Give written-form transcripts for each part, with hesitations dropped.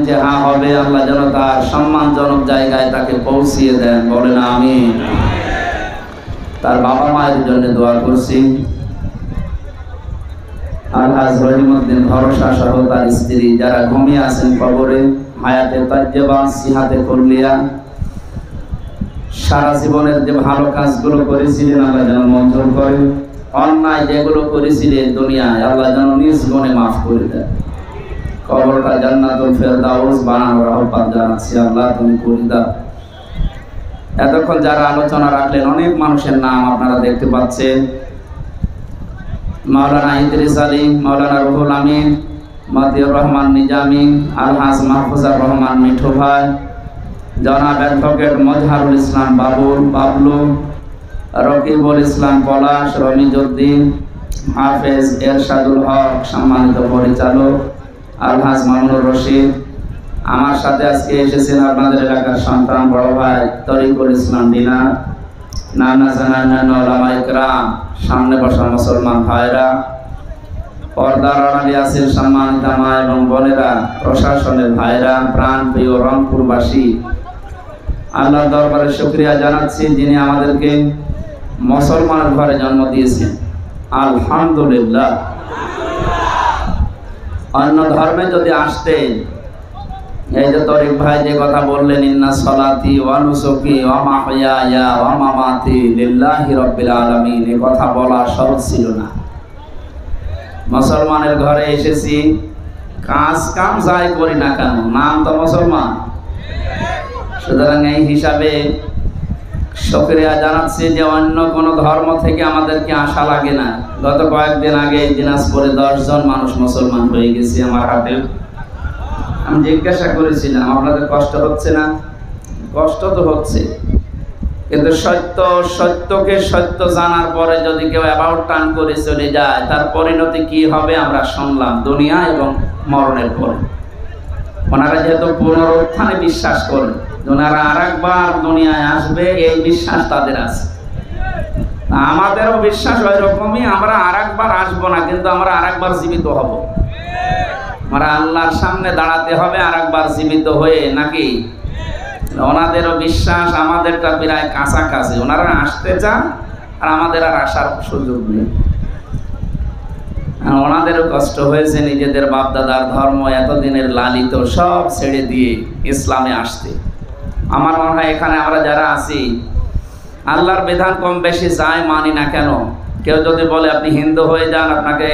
ইন্তেহা হবে, আল্লাহ যেন তার সম্মানজনক জায়গায় তাকে পৌঁছিয়ে দেন, বলেন আমিন। তার বাবা মায়ের জন্য দোয়া করছি। আলহাজ রহিমউদ্দিন ভরসা সহ তার স্ত্রী যারা ঘুমিয়ে আছেন কবরে, হায়াতে তাজ্জেবা সিহাতে কুল্লিয়া, সারা জীবনের যে ভালো কাজগুলো করেছিলেন আল্লাহ যেন মঞ্জুর করে, অন্যায় যেগুলো করেছিলেন দুনিয়ায় আল্লাহ যেন নিজ গুণে মাফ করে দেন। কবরটা জান্নাতুল ফেরদাউস বানানোর আহ্বান জানাচ্ছি, আল্লাহ তুমি করে দাও। এতক্ষণ যারা আলোচনা রাখলেন অনেক মানুষের নাম আপনারা দেখতে পাচ্ছেন। মাওলানা ইদ্রিস আলী, মাওলানা রুহুল আমিন, মতিউর রহমান নিজামী, আলহাজ মাহফুজার রহমান মিঠু ভাই, জনাব অ্যাডভোকেট মজহারুল ইসলাম বাবলু, রকিবুল ইসলাম পলাশ, রমিজউদ্দিন, হাফেজ এরশাদুল হক, সম্মানিত পরিচালক আলহাজ মামুনুর রশিদ। আমার সাথে আজকে এসেছেন আপনাদের এলাকার সন্তান বড় ভাই তরিকুল ইসলাম ডিনা, নানা জানান ওলামা ইকরাম, সামনে বসা মুসলমান ভাইরা, পর্দার আড়ালে আছেন সম্মানিত মা এবং বোনেরা, প্রশাসনের ভাইরা, প্রাণ প্রিয় রংপুরবাসী, আল্লাহর দরবারে শুকরিয়া জানাচ্ছি যিনি আমাদেরকে মুসলমানের ঘরে জন্ম দিয়েছেন, আলহামদুলিল্লাহ। অন্য ধর্মে যদি আসতেন, এই যে তরিক ভাই যে কথা বললেন, ইন্না সলাতি ওয়া নুসুকি ওয়া মাহইয়ায়া ওয়া মামাতি লিল্লাহি রাব্বিল আলামিন, এই কথা বলা সহজ ছিল না। মুসলমানের ঘরে এসেছি, কাজ কাম যাই করি না কেন নাম তো মুসলমান, সুতরাং এই হিসাবে শুকরিয়া জানাচ্ছি যে অন্য কোনো ধর্ম থেকে আমাদেরকে আশা লাগে না। গত কয়েকদিন আগে দিনাজপুরে 10 জন মানুষ মুসলমান হয়ে গেছে আমার হাতে। আমি জিজ্ঞাসা করেছিলাম আপনাদের কষ্ট হচ্ছে না? কষ্ট তো হচ্ছে, কিন্তু সত্যকে সত্য জানার পরে যদি কেউ অ্যাবাউট টার্ন করে চলে যায়, তার পরিণতি কি হবে আমরা শুনলাম দুনিয়া এবং মরণের পরে। ওনারা যেহেতু পুনরুত্থানে বিশ্বাস করেন, ওনারা আরেকবার দুনিয়ায় আসবে এই বিশ্বাস তাদের আছে। আমাদেরও বিশ্বাস ওই রকমই, আমরা আরেকবার আসবো না, কিন্তু আমরা আরেকবার জীবিত হব। আমরা আল্লাহর সামনে দাঁড়াতে হবে আরেকবার জীবিত হয়ে, নাকি? ওনাদেরও বিশ্বাস আমাদেরটা প্রায় কাছাকাছি। ওনারা আসতে চান আর আমাদের আর আসার সুযোগ নেই। ওনাদেরও কষ্ট হয়েছে নিজেদের বাপদাদার ধর্ম এতদিনের লালিত সব ছেড়ে দিয়ে ইসলামে আসতে। আমার মনে হয় এখানে আমরা যারা আছি আল্লাহর বিধান কম বেশি যাই মানি না কেন, কেউ যদি বলে আপনি হিন্দু হয়ে যান, আপনাকে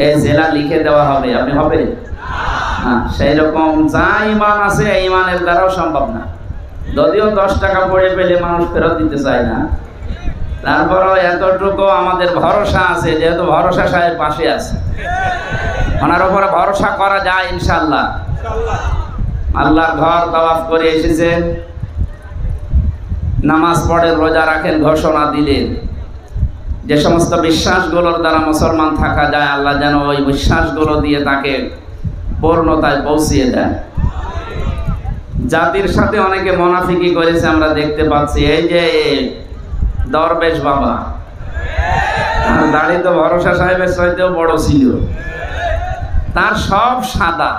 এই জেলা লিখে দেওয়া হবে, আপনি হবে না। সেই রকম যা ইমান আছে এই ইমানের দ্বারাও সম্ভব না। যদিও 10 টাকা পড়ে পেলে মানুষ ফেরত দিতে চায় না, তারপরেও এতটুকু আমাদের ভরসা আছে, যেহেতু ভরসা সাহেব পাশে আছে, ওনার উপরে ভরসা করা যায় ইনশাআল্লাহ। আল্লাহর ঘর তাওয়াফ করে এসেছেন, নামাজ পড়েন, রোজা রাখেন, ঘোষণা দিলেন যে সমস্ত বিশ্বাসগুলোর দ্বারা মুসলমান থাকা যায়, আল্লাহ যেন ওই বিশ্বাসগুলো দিয়ে তাকে পূর্ণতায় পৌঁছিয়ে দেন। জাতির সাথে অনেকে মুনাফিকি করেছে আমরা দেখতে পাচ্ছি। এই যে দরবেশ বাবা, দাড়ি তো ভরসা সাহেবের চাইতেও বড় ছিল, তার সব সাদা,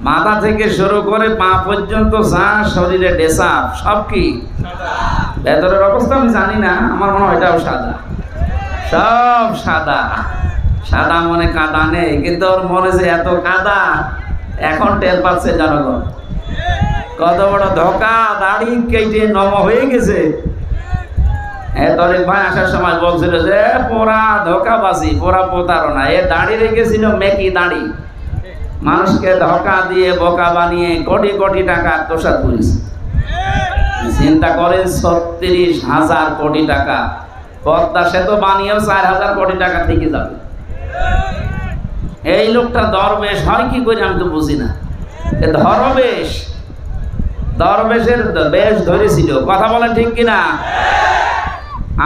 মাথা থেকে শুরু করে পা পর্যন্ত যা শরীরে ডেসাপ সব কি ভেতরের অবস্থা আমি জানি না, আমার মনে হয় এটাও সাদা, সব সাদা। সাদা মনে কাদা নেই, কিন্তু ওর মনে যে এত কাদা এখন টের পাচ্ছে জনগণ। কত বড় ধোকা, দাড়ি কেটে নম হয়ে গেছে। তরিক ভাই আসার সময় বলছিল যে পোড়া ধোকাবাজি, পোড়া প্রতারণা। এ দাড়ি রেখেছিল মেকি দাড়ি, মানুষকে ধোকা দিয়ে বোকা বানিয়ে কোটি কোটি টাকা আত্মসাৎ করেছে। চিন্তা করেন 36,000 কোটি টাকা, পদ্মা সেতু বানিয়েও 4,000 কোটি টাকা থেকে যাবে। এই লোকটা দরবেশ হয় কি করে আমি তো বুঝি না। ধরবেশ, দরবেশের বেশ ধরেছিল, কথা বলেন ঠিক কিনা?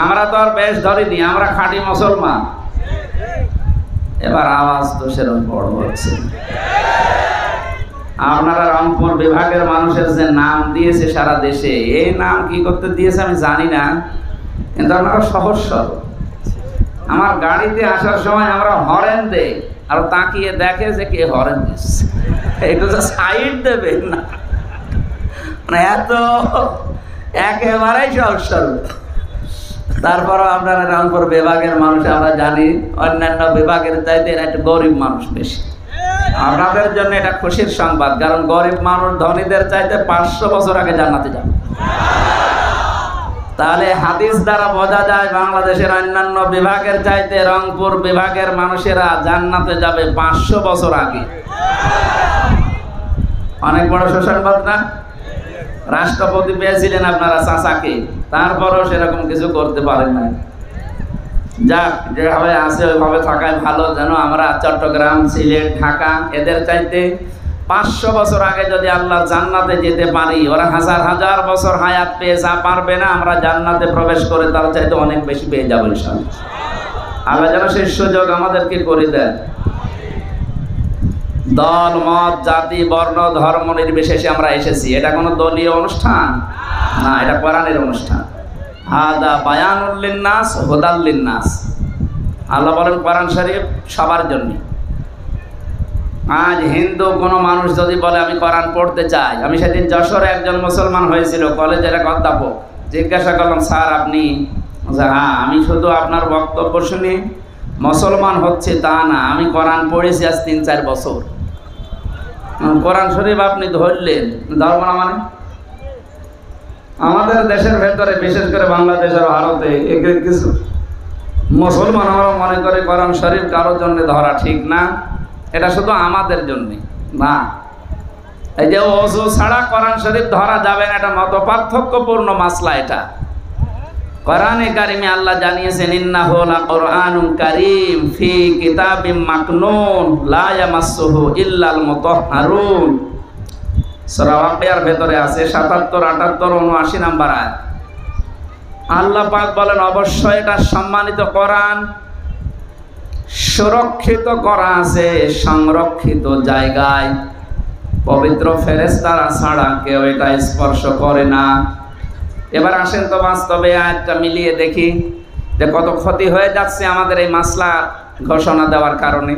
আমরা তো আর বেশ ধরিনি, আমরা খাঁটি মুসলমান। এবার আওয়াজ তো সেরকম বড় হচ্ছে। আপনারা রংপুর বিভাগের মানুষের যে নাম দিয়েছে সারা দেশে, এই নাম কি করতে দিয়েছে আমি জানি না, কিন্তু আপনারা সহজ সরল। আমার গাড়িতে আসার সময় আমরা হরেন দেই, আর তাকিয়ে দেখে যে কে হরেন দিচ্ছে, একটু সাইড দেবে না, মানে এত একেবারেই সহজ সরল। তারপরও আপনারা রংপুর বিভাগের মানুষ, আমরা জানি অন্যান্য বিভাগের চাইতে এরা একটু গরিব মানুষ বেশি। আপনাদের জন্য এটা খুশির সংবাদ, কারণ গরিব মানুষ ধনীদের চাইতে 500 বছর আগে জান্নাতে যাবে। তাহলে হাদিস দ্বারা বোঝা যায় বাংলাদেশের অন্যান্য বিভাগের চাইতে রংপুর বিভাগের মানুষেরা জান্নাতে যাবে 500 বছর আগে। অনেক বড় সুসংবাদ না? রাষ্ট্রপতি পেয়েছিলেন আপনারা চাচাকে, তারপরও সেরকম কিছু করতে পারেন নাই। যাক, যেভাবে আছে ওইভাবে থাকাই ভালো। যেন আমরা চট্টগ্রাম, সিলেট, ঢাকা এদের চাইতে 500 বছর আগে যদি আল্লাহ জান্নাতে যেতে পারি, ওরা হাজার হাজার বছর হায়াত পেয়ে যা পারবে না, আমরা জান্নাতে প্রবেশ করে তার চাইতে অনেক বেশি পেয়ে যাবো ইনশাআল্লাহ। আল্লাহ যেন সেই সুযোগ আমাদেরকে করে দেন। দল, মত, জাতি, বর্ণ, ধর্ম নির্বিশেষে আমরা এসেছি। এটা কোনো দলীয় অনুষ্ঠান না, এটা কোরআনের অনুষ্ঠান। হাদা বায়ানুল লিন্নাস হুদাল লিন্নাস। আল্লাহ বলেন কোরআন শরীফ সবার জন্য। আজ হিন্দু কোনো মানুষ যদি বলে আমি কোরআন পড়তে চাই, আমি সেদিন যশোরে একজন মুসলমান হয়েছিল, কলেজের এক অধ্যাপক, জিজ্ঞাসা করলাম স্যার আপনি? হ্যাঁ, আমি শুধু আপনার বক্তব্য শুনি মুসলমান হচ্ছে তা না, আমি কোরআন পড়েছি আজ 3-4 বছর। কোরআন শরীফ আপনি ধরলেন, ধর্ম না মানে? আমাদের দেশের ভেতরে, বিশেষ করে বাংলাদেশ আর ভারতে, কিছু মুসলমান আমরা মনে করে কোরআন শরীফ কারোর জন্য ধরা ঠিক না, এটা শুধু আমাদের জন্য না। এই যে ওযু ছাড়া কোরআন শরীফ ধরা যাবে না, এটা মত পার্থক্যপূর্ণ মাসলা। এটা কোরআনে কারিমে আল্লাহ জানিয়েছেন ইন্নাহু লাকুরআনুন কারীম ফি কিতাবিম মাকনুন লা ইয়ামাসসুহু ইল্লাল মুতাহহারুন। সূরা ওয়াকিয়ার ভেতরে আছে 77, 78, 79 নাম্বার আয়াত। আল্লাহ পাক বলেন অবশ্যই এটা সম্মানিত কোরআন, সুরক্ষিত করা আছে সংরক্ষিত জায়গায়, পবিত্র ফেরেশতারা ছাড়া কেউ এটা স্পর্শ করে না। এবার আসেন তো বাস্তবে আয়াতটা মিলিয়ে দেখি যে কত ক্ষতি হয়ে যাচ্ছে আমাদের এই মাসলা ঘোষণা দেওয়ার কারণে।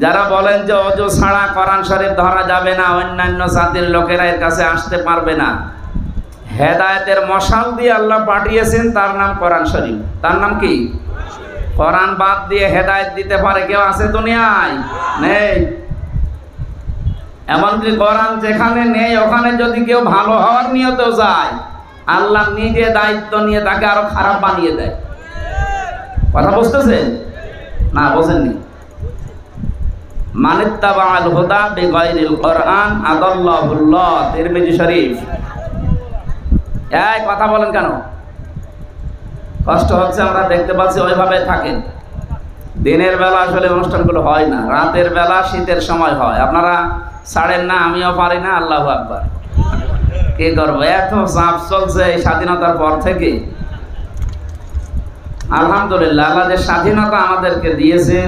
যারা বলেন যে ওযু ছাড়া কোরআন শরীফ ধরা যাবে না, অন্যান্য জাতির লোকেরা এর কাছে আসতে পারবে না, হেদায়েতের মশাল দিয়ে আল্লাহ পাঠিয়েছেন, তার নাম কোরআন শরীফ। তার নাম কি? কোরআন বাদ দিয়ে হেদায়েত দিতে পারে কেউ আছে দুনিয়ায়? নেই। এমনকি কোরআন যেখানে নেই ওখানে যদি কেউ ভালো হওয়ার নিয়তেও যায়, আল্লাহ নিজে দায়িত্ব নিয়ে তাকে আরো খারাপ বানিয়ে দেয়। কথা বুঝতেছেন না? বোঝেননি? মানিত্তাবাআল হুদা বিগাইরিল কোরআন আদাল্লাহুল্লাহ, তিরমিজি শরীফ। এই কথা বলেন কেন? কষ্ট হচ্ছে, আমরা দেখতে পাচ্ছি ওইভাবে থাকেন। দিনের বেলা আসলে অনুষ্ঠানগুলো হয় না, রাতের বেলা শীতের সময় হয়। আপনারা ছাড়েন না, আমিও পারি না। আল্লাহু আকবার। কি করবো, এত চাপ চলছে এই স্বাধীনতার পর থেকে। আলহামদুলিল্লাহ, আল্লাহ যে স্বাধীনতা আমাদেরকে দিয়েছে,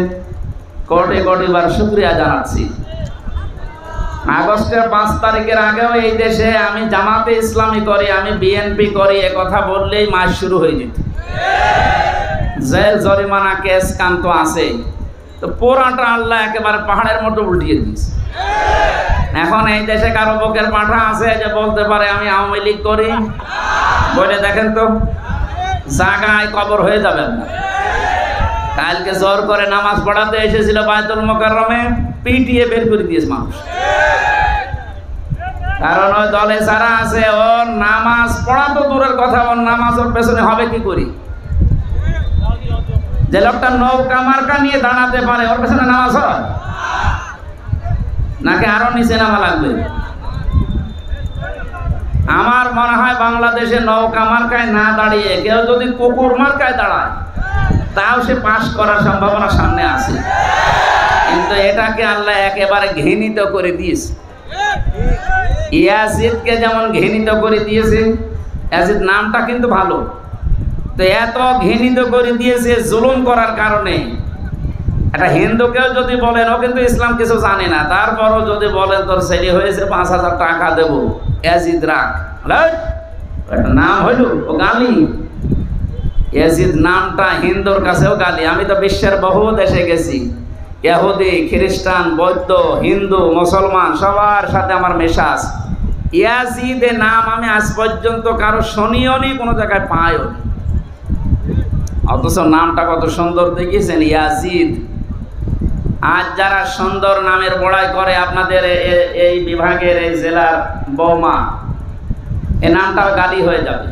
কোটি কোটি বার শুকরিয়া জানাচ্ছি। আগস্টের 5 তারিখের আগেও এই দেশে আমি জামাতে ইসলামী করি, আমি বিএনপি করি, এ কথা বললেই মাস শুরু হয়ে যেত। জেল জরিমানা কেস কান্ত আছে, তো পোড়াটা আল্লাহ একেবারে পাহাড়ের মতো উল্টিয়ে দিয়েছে। এখন এই দেশে কারো বুকের পাঠা আছে যে বলতে পারে আমি আওয়ামী লীগ করি? বলে দেখেন তো, জায়গায় কবর হয়ে যাবে না। কালকে জোর করে নামাজ পড়াতে এসেছিল বায়তুল মুকাররমে, পিটিয়ে বের করে দিয়েছে মানুষ। কারণ ওই দলে যারা আছে, ওর নামাজ পড়া তো দূরের কথা, ওর নামাজ ওর পেছনে হবে কি করি? যে লোকটা নৌকা মার্কা নিয়ে দাঁড়াতে পারে, ওর পেছনে নামাজ হয় নাকি আরো নিচে নামা লাগবে? আমার মনে হয় বাংলাদেশে নৌকা মার্কায় না দাঁড়িয়ে কেউ যদি কুকুর মার্কায় দাঁড়ায়, তাও সে পাস করার সম্ভাবনা সামনে আছে। কিন্তু এটাকে আল্লাহ একেবারে ঘৃণিত করে দিয়েছে। ইয়াজিদকে যেমন ঘৃণিত করে দিয়েছে, ইয়াজিদ নামটা কিন্তু ভালো, তো এত ঘৃণিত করে দিয়েছে জুলুম করার কারণে। একটা হিন্দুকেও যদি বলেন, ও কিন্তু ইসলাম কিছু জানে না, তারপরও যদি বলেন তোর ছেলে হয়েছে 5,000 টাকা দেবো, ইয়াজিদ রাখ, একটা নাম হইল, ও গালি। ইয়াজিদ নামটা হিন্দুর কাছেও গালি। আমি তো বিশ্বের বহু দেশে গেছি, ইহুদি, খ্রিস্টান, বৌদ্ধ, হিন্দু, মুসলমান সবার সাথে আমার মেশাজ। ইয়াজিদের নাম আমি আজ পর্যন্ত কারো শুনিও নি, কোনো জায়গায় পাইও নি, অথচ নামটা কত সুন্দর দেখিয়েছেন, ইয়াজিদ। আজ যারা সুন্দর নামের বড়াই করে আপনাদের এই বিভাগের এই জেলার বৌমা, এই নামটাও গালি হয়ে যাবে।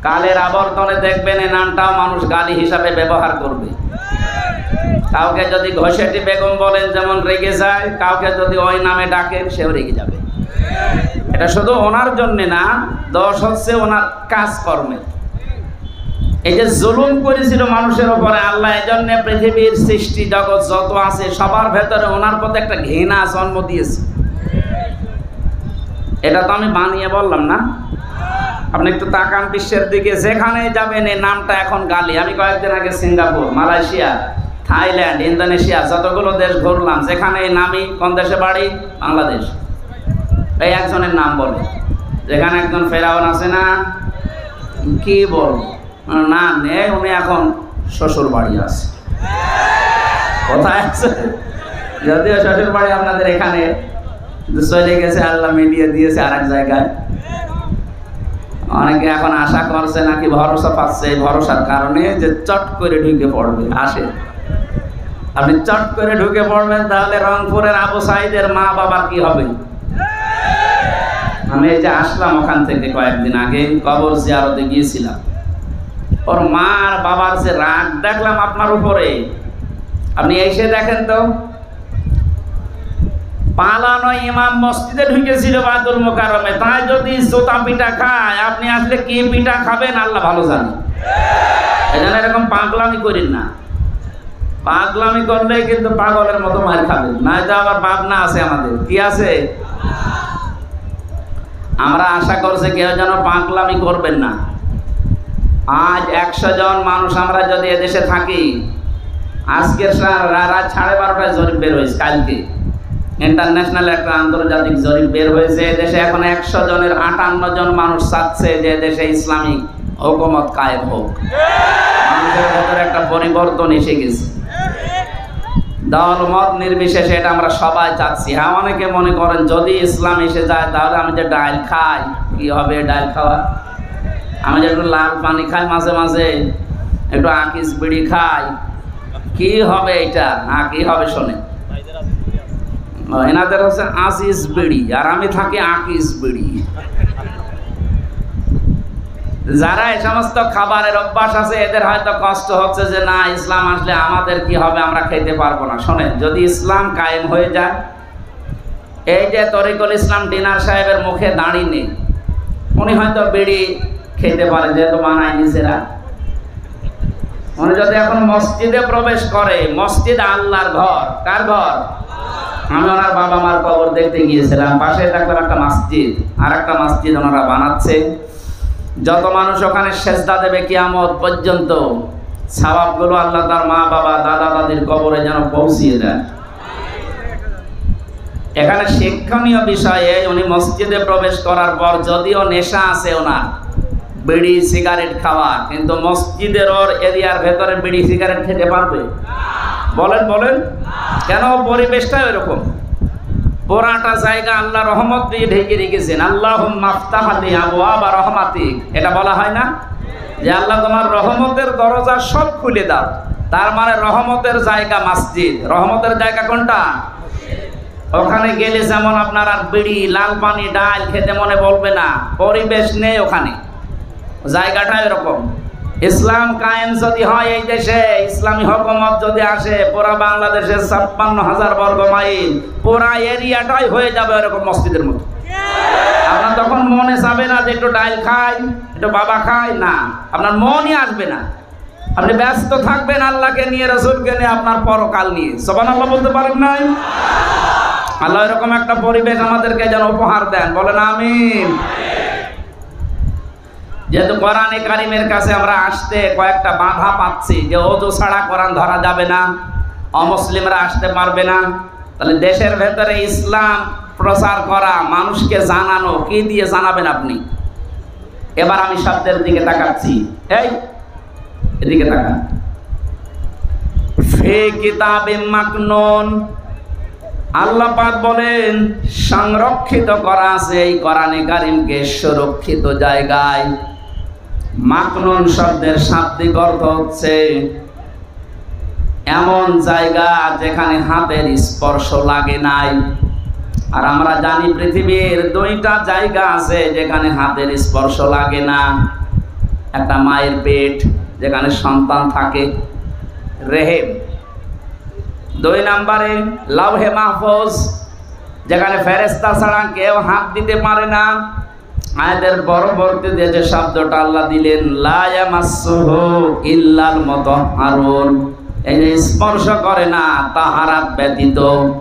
কালের আবর্তনে দেখবেন এই নামটাও মানুষ গালি হিসাবে ব্যবহার করবে। কাউকে যদি ঘষেটি বেগম বলেন যেমন রেগে যায়, কাউকে যদি ওই নামে ডাকেন সেও রেগে যাবে। এটা শুধু ওনার জন্য না, দোষ হচ্ছে ওনার কাজকর্মের। এই যে জুলুম করেছিল মানুষের উপরে আল্লাহ, এই জন্য পৃথিবীর সৃষ্টি জগৎ যত আছে সবার ভেতরে ওনার প্রতি একটা ঘৃণা জন্ম দিয়েছে। এটা তো আমি বানিয়ে বললাম না। আপনি একটু তাকান বিশ্বের দিকে, যেখানে যাবেন এই নামটা এখন গালি। আমি কয়েকদিন আগে সিঙ্গাপুর, মালয়েশিয়া, থাইল্যান্ড, ইন্দোনেশিয়া যতগুলো দেশ ঘুরলাম, যেখানে এই নামই, কোন দেশে বাড়ি? বাংলাদেশ। এই একজনের নাম বলে, যেখানে একজন ফেরাউন আছে না, কি বল না নেই, উনি এখন শ্বশুর বাড়ি আছে। কোথায় আছে? যদিও শ্বশুর বাড়ি আপনাদের এখানে চলে গেছে, আল্লাহ মিলিয়ে দিয়েছে আর এক জায়গায়। অনেকে এখন আশা করছে নাকি ভরসা পাচ্ছে, এই ভরসার কারণে যে চট করে ঢুকে পড়বে। আসে, আপনি চট করে ঢুকে পড়বেন, তাহলে রংপুরের আবু সাইদের মা বাবার কি হবে? আমি এই যে আসলাম ওখান থেকে কয়েকদিন আগে, কবর জিয়ারতে গিয়েছিলাম, ওর মা আর বাবার যে রাগ দেখলাম আপনার উপরে। আপনি এসে দেখেন তো, পালানো ইমাম মসজিদে ঢুকেছিল বায়তুল মুকাররমে, তাই যদি জোতা পিঠা খায়, আপনি আসলে কি পিঠা খাবেন আল্লাহ ভালো জানে। এজন্য এরকম পাগলামি করেন না। পাগলামি করলে কিন্তু পাগলের মতো মার খাবেন, নাই তো আবার ভাবনা আছে আমাদের। কি আছে? আমরা আশা করছি কেউ যেন পাগলামি করবেন না। আজ 100 জন মানুষ আমরা যদি এদেশে থাকি, আজকের রাত 12:30টায় জরিপ বের হয়েছে, কালকে ইন্টারন্যাশনাল একটা আন্তর্জাতিক জরিপ বের হয়েছে। দেশে এখন 100 জনের 58 জন মানুষ চাচ্ছে যে দেশে ইসলামিক হুকুমত কায়েম হোক। মানুষের ভেতরে একটা পরিবর্তন এসে গেছে, দল মত নির্বিশেষে এটা আমরা সবাই চাচ্ছি। হ্যাঁ, অনেকে মনে করেন যদি ইসলাম এসে যায় তাহলে আমি যে ডাল খাই, কি হবে ডাল খাওয়া? আমি যে একটু লাল পানি খাই মাঝে মাঝে, একটু আকিস বিড়ি খাই, কি হবে এটা? কি হবে শোনে, এনাদের হচ্ছে আজিজ বিড়ি আর আমি থাকি আকিস বিড়ি। যারা এই সমস্ত খাবারের অভ্যাস আছে এদের হয়তো কষ্ট হচ্ছে যে না, ইসলাম আসলে আমাদের কি হবে, আমরা খেতে পারবো না। শোনেন, যদি ইসলাম কায়েম হয়ে যায়, এই যে তরিকুল ইসলাম ডিনার সাহেবের মুখে দাঁড়িয়ে নেই, উনি হয়তো বিড়ি খেতে পারে, যেহেতু বানায় নিজেরা। উনি যদি এখন মসজিদে প্রবেশ করে, মসজিদ আল্লাহর ঘর। কার ঘর? আমি ওনার বাবা মার কবর দেখতে গিয়েছিলাম, পাশে দেখলাম একটা মসজিদ, আর একটা মসজিদ ওনারা বানাচ্ছে। যত মানুষ ওখানে সেজদা দেবে কিয়ামত পর্যন্ত, সওয়াবগুলো আল্লাহ তার মা বাবা দাদা দাদির কবরে যেন পৌঁছিয়ে দেন। এখানে শিক্ষণীয় বিষয়ে, উনি মসজিদে প্রবেশ করার পর যদিও নেশা আছে ওনার, বিড়ি সিগারেট খাওয়া, কিন্তু মসজিদের ওর এরিয়ার ভেতরে বিড়ি সিগারেট খেতে পারবে? বলেন বলেন, কেন? পরিবেশটা এরকম। পুরাটা জায়গা আল্লাহ রহমত দিয়ে ঢেকে রেখেছেন। আল্লাহুম্মা আফতাহ লি আবওয়াবা রাহমাতিক, এটা বলা হয় না যে আল্লাহ তোমার রহমতের দরজা সব খুলে দাও? তার মানে রহমতের জায়গা মসজিদ। রহমতের জায়গা কোনটা? ওখানে গেলে যেমন আপনার আর বিড়ি, লাল পানি, ডাল খেতে মনে বলবে না, পরিবেশ নেই ওখানে, জায়গাটা এরকম। ইসলাম কায়েম যদি হয় এই দেশে, ইসলামী হুকুমত যদি আসে, পুরা বাংলাদেশের 56,000 বর্গ মাইল পুরা এরিয়াটাই হয়ে যাবে এরকম মসজিদের মতো। আপনার তখন মনে যাবে না যে একটু ডাল খাই, একটু বাবা খাই, না, আপনার মনই আসবে না। আপনি ব্যস্ত থাকবেন আল্লাহকে নিয়ে, রাসূলকে নিয়ে, আপনার পরকাল নিয়ে। সুবহানাল্লাহ বলতে পারেন নাই? আল্লাহ এরকম একটা পরিবেশ আমাদেরকে যেন উপহার দেন, বলেন আমিন। যেহেতু কোরআনে কারিমের কাছে আমরা আসতে কয়েকটা বাধা পাচ্ছি, যে ওযু ছাড়া কোরআন ধরা যাবে না, অমুসলিমরা আসতে পারবে না, তাহলে দেশের ভেতরে ইসলাম প্রচার করা, মানুষকে জানানো, কি দিয়ে জানাবেন আপনি? এবার আমি শব্দের দিকে তাকাচ্ছি, এই এদিকে তাকান। ফি কিতাবিম মাকনুন। আল্লাহ পাক বলেন সংরক্ষিত করা আছে এই কোরআনে কারীমকে সুরক্ষিত জায়গায়। মাকনুন শব্দের শাব্দিক অর্থ হচ্ছে এমন জায়গা যেখানে হাতের স্পর্শ লাগে নাই। আর আমরা জানি পৃথিবীর দুইটা জায়গা আছে যেখানে হাতের স্পর্শ লাগে না। একটা মায়ের পেট যেখানে সন্তান থাকে, রেহেম। 2 নম্বরে লাউহে মাহফুজ, যেখানে ফেরেশতা ছাড়া কেউ হাত দিতে পারে না। আয়াতের পরবর্তীতে যে শব্দটা আল্লাহ দিলেন, লা ইয়ামাসসুহু ইল্লাল মুতাহহারুন, এই যে স্পর্শ করে না তাহারাত ব্যতীত।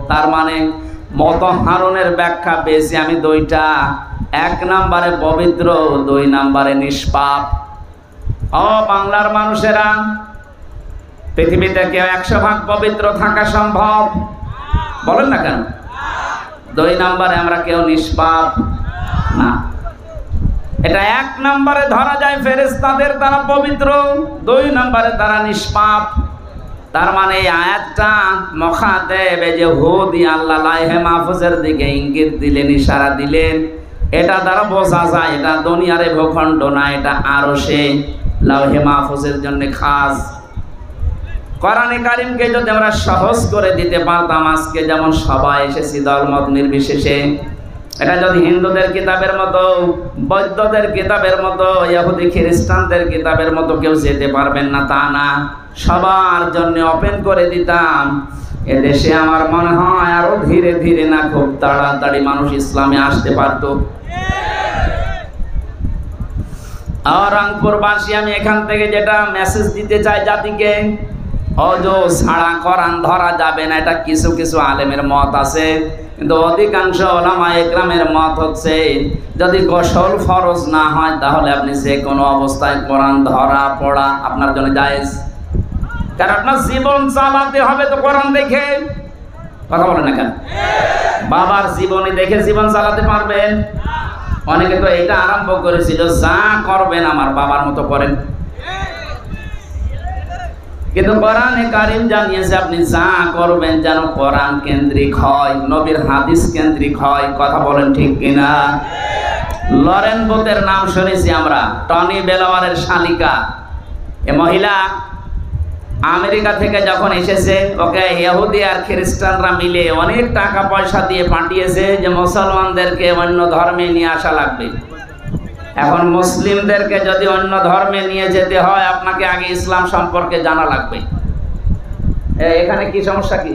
তার মানে মুতাহহারুনের ব্যাখ্যা পেয়েছি আমি 2টা। 1 নম্বরে পবিত্র, 2 নম্বরে নিষ্পাপ। ও বাংলার মানুষেরা, পৃথিবীতে কেউ 100% পবিত্র থাকা সম্ভব? বলেন না কেন? 2 নম্বরে আমরা কেউ নিষ্পাপ না। এটা 1 নম্বরে ধরা যায় ফেরেশতাদের তারা পবিত্র, 2 নম্বরে তারা নিষ্পাপ। তার মানে এই আয়াতটা মুখাতেব এই যে হু দিয়ে আল্লাহ লাউহে মাহফুজের দিকে ইঙ্গিত দিলেন, ইশারা দিলেন। এটা দ্বারা বোঝা যায় এটা দুনিয়ারে ভূখণ্ড না, এটা আরশে লাউহে মাহফুজের জন্য খাস। কোরআনে কারীমকে যদি আমরা সহজ করে দিতে পারতাম, আজকে যেমন সবাই এসেছি দলমত নির্বিশেষে, এটা যদি হিন্দুদের কিতাবের মতো, বৌদ্ধদের কিতাবের মতো, ইহুদি খ্রিস্টানদের কিতাবের মতো কেউ যেতে পারবেন না তা না, সবার জন্য ওপেন করে দিতাম, এদেশে আমার মনে হয় আরো ধীরে ধীরে না খুব তাড়াতাড়ি মানুষ ইসলামে আসতে পারত। আর রংপুরবাসী, আমি এখান থেকে যেটা মেসেজ দিতে চাই জাতিকে, অজো ছাড়া কোরআন ধরা যাবে না, এটা কিছু কিছু আলেমের মত আছে, কিন্তু অধিকাংশ ওলামা ইকরামের মত হচ্ছে যদি গোসল ফরজ না হয় তাহলে আপনি যে কোনো অবস্থায় কোরআন ধরা পড়া আপনার জন্য জায়েজ। কারণ আপনার জীবন চালাতে হবে তো কোরআন দেখে। কথা বলেন না কেন? বাবার জীবনী দেখে জীবন চালাতে পারবেন? অনেকে তো এটা আরম্ভ করেছিল, যা করবেন আমার বাবার মতো করেন। কিন্তু কোরআনে কারীম জানিয়েছে আপনি যা করবেন যেন কোরআন কেন্দ্রিক হয়, নবীর হাদিস কেন্দ্রিক হয়। কথা বলেন ঠিক কিনা? লরেন বোথের নাম শুনেছি আমরা, টনি বেলাওয়ারের শালিকা। এ মহিলা আমেরিকা থেকে যখন এসেছে, ওকে ইহুদি আর খ্রিস্টানরা মিলে অনেক টাকা পয়সা দিয়ে পাঠিয়েছে যে মুসলমানদেরকে অন্য ধর্মে নিয়ে আসা লাগবে। এখন মুসলিমদেরকে যদি অন্য ধর্মে নিয়ে যেতে হয় আপনাকে আগে ইসলাম সম্পর্কে জানা লাগবে। এখানে কি সমস্যা? কি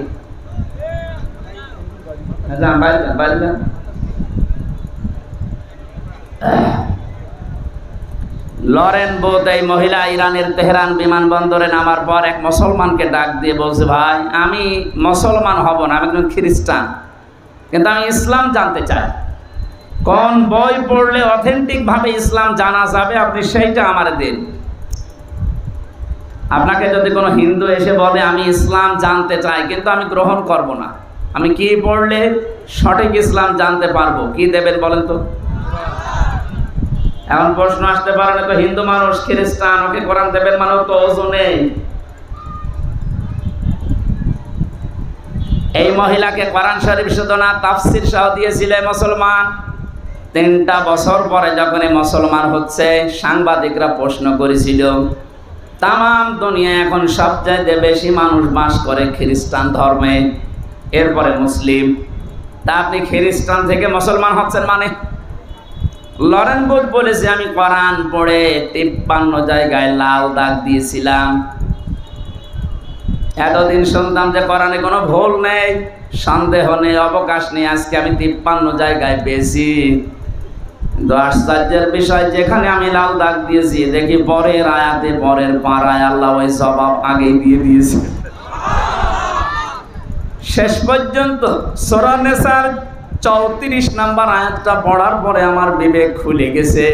লরেন বোথ এই মহিলা ইরানের তেহরান বিমানবন্দরে নামার পর এক মুসলমানকে ডাক দিয়ে বলছে, ভাই আমি মুসলমান হব না, আমি একজন খ্রিস্টান, কিন্তু আমি ইসলাম জানতে চাই। কোন বই পড়লে অথেন্টিক ভাবে ইসলাম জানা যাবে আপনি সেইটা আমার দিন। আপনাকে যদি কোনো হিন্দু এসে বলে আমি ইসলাম জানতে চাই কিন্তু আমি গ্রহণ করব না, আমি কি পড়লে সঠিক ইসলাম জানতে পারবো, কি দেবেন বলেন তো? এখন প্রশ্ন আসতে পারে না, তো হিন্দু মানুষ খ্রিস্টান, ওকে কোরআন দেবেন মানে তো ওজু নেই। এই মহিলাকে কোরআন শরীফ শুধু না তাফসীর সহ দিয়েছিল মুসলমান। 3টা বছর পরে যখন মুসলমান হচ্ছে, সাংবাদিকরা প্রশ্ন করেছিল তাম দুনিয়া এখন সবচাইতে বেশি মানুষ বাস করে খ্রিস্টান ধর্মে, এরপরে মুসলিম, তা আপনি খ্রিস্টান থেকে মুসলমান হচ্ছেন মানে? লরেন বোথ বলেছে আমি কোরআন পড়ে 53 জায়গায় লাল দাগ দিয়েছিলাম। এতদিন শুনতাম যে কোরআনে কোনো ভুল নেই, সন্দেহ নেই, অবকাশ নেই, আজকে আমি 53 জায়গায় পেয়েছি। কিন্তু আশ্চর্যের বিষয়, যেখানে আমি লাল দাগ দিয়েছি দেখি পরের আয়াতে, পরের পারায় আল্লাহ ওই জবাব আগেই দিয়ে দিয়েছে। শেষ পর্যন্ত সূরা নিসার 34 নম্বর আয়াতটা পড়ার পরে আমার বিবেক খুলে গেছে,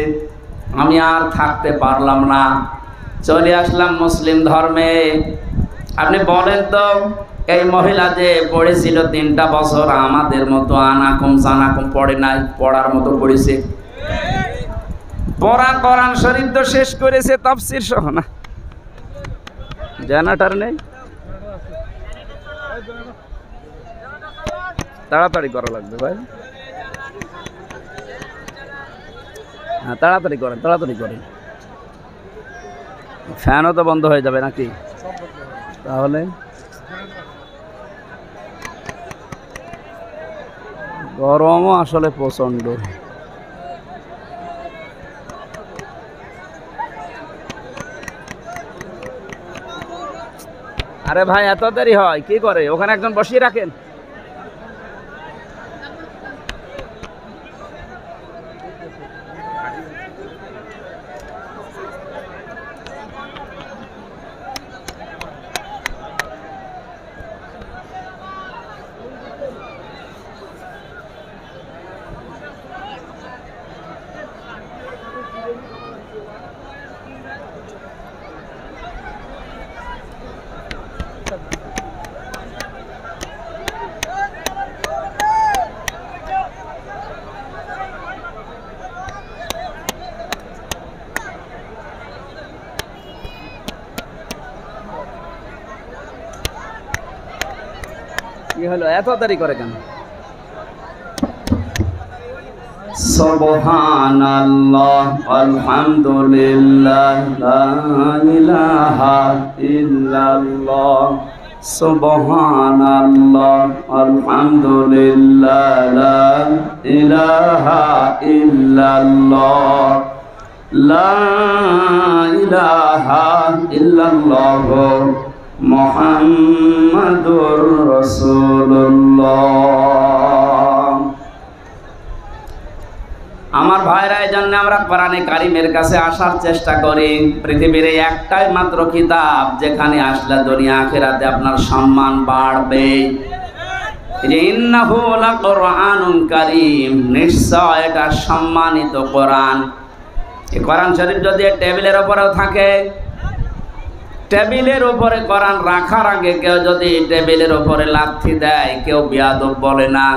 আমি আর থাকতে পারলাম না, চলে আসলাম মুসলিম ধর্মে। আপনি বলেন তো, এই মহিলা যে পড়েছিল 3টা বছর আমাদের মতো আনাকুম জানাকুম পড়ে নাই, পড়ার মতো পড়েছে। পড়া কোরআন শরীফ তো শেষ করেছে তাফসীর সহ না, জানাটার নেই। তাড়াতাড়ি করা লাগবে ভাই। হ্যাঁ তাড়াতাড়ি করেন, তাড়াতাড়ি করেন। ফ্যানও তো বন্ধ হয়ে যাবে নাকি? তাহলে গরমও আসলে প্রচন্ড। আরে ভাই এত দেরি হয় কি করে? ওখানে একজন বসিয়ে রাখেন। কি হলো এত দেরি করে কেন? সুবহানাল্লাহ আলহামদুলিল্লাহ লা ইলাহা ইল্লাল্লাহ সুবহানাল্লাহ আলহামদুলিল্লাহ লা ইলাহা ইল্লাল্লাহ লা ইলাহা ইল্লাল্লাহ মুহাম্মাদুর রাসূলুল্লাহ। আমার ভাইরা, এই জন্য আমরা কোরআনে কারিমের কাছে আসার চেষ্টা করি। পৃথিবীর একটাই মাত্র কিতাব যেখানে আসলে দুনিয়া আখিরাতে আপনার সম্মান বাড়বে। ইন্নাহু লাকুরআনুন কারীম, নিশ্চয় এটা সম্মানিত কোরআন। এই কোরআন শরীফ যদি টেবিলের উপরেও থাকে, টেবিলের উপরে কোরআন রাখার আগে কেউ যদি টেবিলের উপরে লাথি দেয় কেউ বেয়াদব বলে না।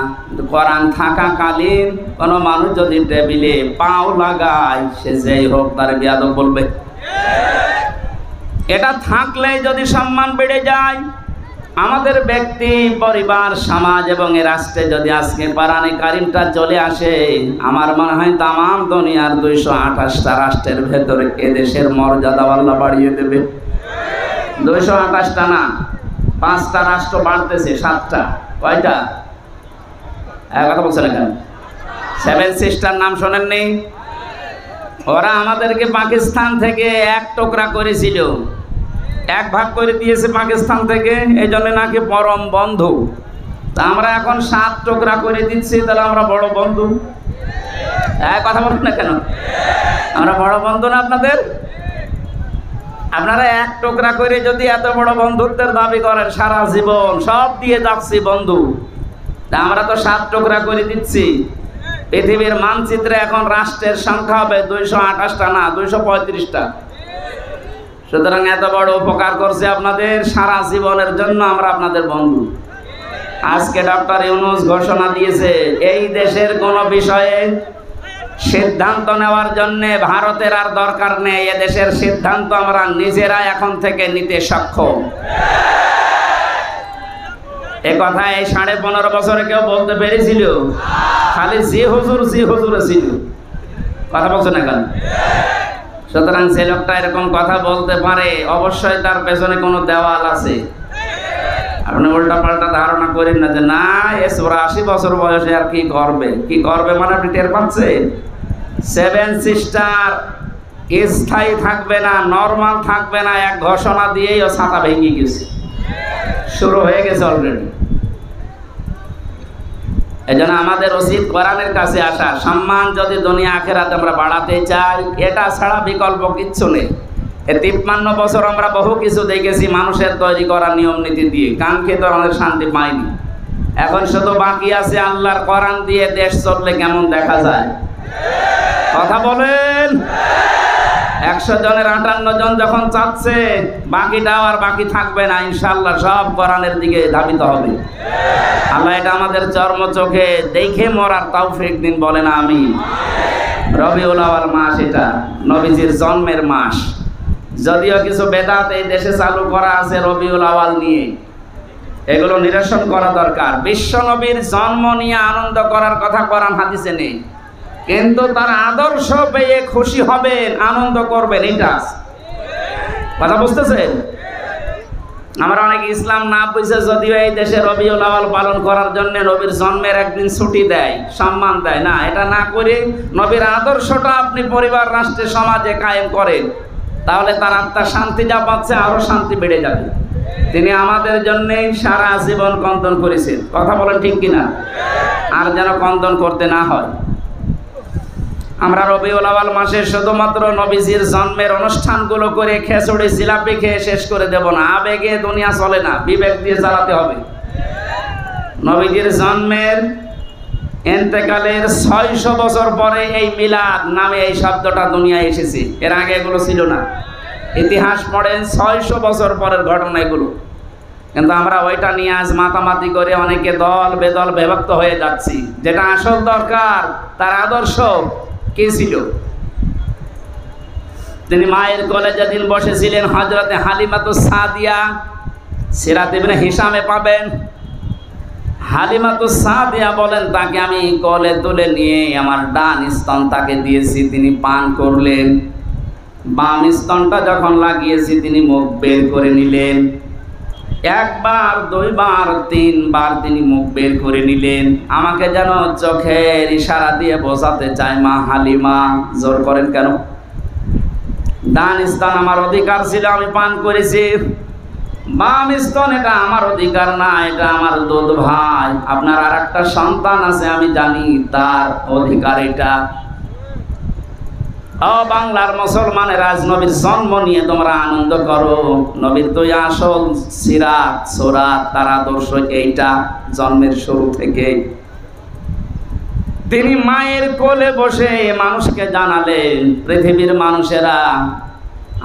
কোরআন থাকাকালীন কোনো মানুষ যদি টেবিলে পাও লাগায় সে যেই হোক তার বেয়াদব বলবে। এটা থাকলে যদি সম্মান বেড়ে যায়, আমাদের ব্যক্তি, পরিবার, সমাজ এবং এই রাষ্ট্রে যদি আজকে কোরআনে কারিমটা চলে আসে, আমার মনে হয় তামাম দুনিয়ার 228টা রাষ্ট্রের ভেতরে এদেশের মর্যাদা আল্লাহ বাড়িয়ে দেবে। 228টা না, 5টা রাষ্ট্র বাড়তেছে, 7টা। কয়টা? কথা বলছেন কেন? 7 সিস্টার নাম শোনেননি? ওরা আমাদেরকে পাকিস্তান থেকে এক টুকরা করেছিল, এক ভাগ করে দিয়েছে পাকিস্তান থেকে, এই জন্য নাকি পরম বন্ধু। তা আমরা এখন 7 টুকরা করে দিচ্ছি, তাহলে আমরা বড় বন্ধু? কথা বলুন না কেন? আমরা বড় বন্ধু না আপনাদের? আপনারা এক টুকরা করে যদি এত বড় বন্ধুত্বের দাবি করেন, সারা জীবন সব দিয়ে যাচ্ছি বন্ধু, তা আমরা তো 7 টুকরা করে দিচ্ছি। পৃথিবীর মানচিত্রে এখন রাষ্ট্রের সংখ্যা হবে 228টা না, 235টা। সুতরাং এত বড় উপকার করছে আপনাদের, সারা জীবনের জন্য আমরা আপনাদের বন্ধু। আজকে ডক্টর ইউনূস ঘোষণা দিয়েছে, এই দেশের কোন বিষয়ে সিদ্ধান্ত নেওয়ার জন্য ভারতের আর দরকার নেই, এ দেশের সিদ্ধান্ত আমরা নিজেরা এখন থেকে নিতে সক্ষম। এ কথা এই 15.5 বছরে কেউ বলতে পেরেছিল? খালি জি হুজুর ছিল। কথা বলছো না কেন? সুতরাং যে লোকটা এরকম কথা বলতে পারে, অবশ্যই তার পেছনে কোনো দেওয়াল আছে। আপনি উল্টা পাল্টা ধারণা করেন না যে না, 80 বছর বয়সে আর কি করবে। কি করবে মানে আপনি টের পাচ্ছেন? 7 সিস্টার স্থায়ী থাকবে না, নরমাল থাকবে না, এক ঘোষণা দিয়েই ও ছাতা ভেঙে গেছে, শুরু হয়ে গেছে অলরেডি। এই জন্য আমাদের উচিত কোরআনের কাছে আসা। সম্মান যদি দুনিয়া আখিরাতে আমরা বাড়াতে চাই, এটা ছাড়া বিকল্প কিচ্ছু নেই। 53 বছর আমরা বহু কিছু দেখেছি মানুষের তৈরি করা নিয়ম নীতি দিয়ে, কাঙ্ক্ষিত আমাদের শান্তি পাইনি। এখন শুধু বাকি আছে আল্লাহর কোরআন দিয়ে দেশ চললে কেমন দেখা যায়। কথা বলেন। 100 জনের 58 জন যখন চাচ্ছে, বাকিটাও আর বাকি থাকবে না, ইনশাআল্লাহ সব কোরআনের দিকে ধাবিত হবে। আল্লাহ এটা আমাদের চর্ম চোখে দেখে মরার তৌফিক দিন, বলেন আমিন। রবিউল আউয়াল মাস, এটা নবীজির জন্মের মাস। যদিও কিছু বেদাত এই দেশে চালু করা আছে রবিউল আউয়াল নিয়ে, এগুলো নিরসন করা দরকার। বিশ্ব নবীর জন্ম নিয়ে আনন্দ করার কথা কোরআন হাদিসে নেই, কিন্তু তার আদর্শ পেয়ে খুশি হবেন, আনন্দ করবেন, এটা কথা বুঝতেছেন? আমরা অনেক ইসলাম না বুঝে যদিও এই দেশে রবিউল আউয়াল পালন করার জন্য নবীর জন্মের একদিন ছুটি দেয়, সম্মান দেয় না, এটা না করে নবীর আদর্শটা আপনি পরিবার, রাষ্ট্রে, সমাজে কায়েম করেন, তাহলে তার আত্মার শান্তি যা পাচ্ছে আরো শান্তি বেড়ে যাবে। তিনি আমাদের জন্য সারা জীবন কন্দন করেছেন, কথা বলেন ঠিক কিনা? আর যেন কন্দন করতে না হয়। আমরা রবিউল আউয়াল মাসে শুধুমাত্র নবীজির জন্মের অনুষ্ঠানগুলো করে খেচুড়ি জিলাপি খেয়ে শেষ করে দেব না। আবেগে দুনিয়া চলে না, বিবেক দিয়ে চালাতে হবে। নবীজির জন্মের ইন্তেকালের 600 বছর পরে এই মিলাদ নামে এই শব্দটা দুনিয়ায় এসেছে, এর আগে এগুলো ছিল না। ইতিহাস পড়েন, 600 বছর পরের ঘটনা এগুলো, কিন্তু আমরা ওইটা নিয়ে আজ মাতামাতি করে অনেকে দল বেদল বিভক্ত হয়ে যাচ্ছি। যেটা আসল দরকার, তার আদর্শ কি ছিল? তিনি মায়ের কোলে যেদিন বসেছিলেন, হযরতে হালিমাতুস সাদিয়া, সিরাত ইবনে হিশামে পাবেন। হালিমাতুস সাদিয়া বলেন, তাকে আমি কোলে তুলে নিয়ে আমার ডান স্তন তাকে দিয়েছি, তিনি পান করলেন। বাম স্তনটা যখন লাগিয়েছি তিনি মুখ বের করে নিলেন। একবার, দুইবার, তিনবার তিনি মুখ বের করে নিলেন। আমাকে যেন চোখের ইশারা দিয়ে বোঝাতে চায়, মা হালিমা, জোর করেন কেন? ডান স্তন আমার অধিকার ছিল, আমি পান করেছি। বাম স্তন এটা আমার অধিকার না, এটা আমার দুধ ভাই। আপনার আর একটা সন্তান আছে, আমি জানি তার অধিকার এটা। ও বাংলার মুসলমানের, আজ নবীর জন্ম নিয়ে তোমরা আনন্দ করো। নবীর তো আসল সিরাত, সুরাত, তার আদর্শ এইটা জন্মের শুরু থেকে। তিনি মায়ের কোলে বসে মানুষকে জানালেন, পৃথিবীর মানুষেরা,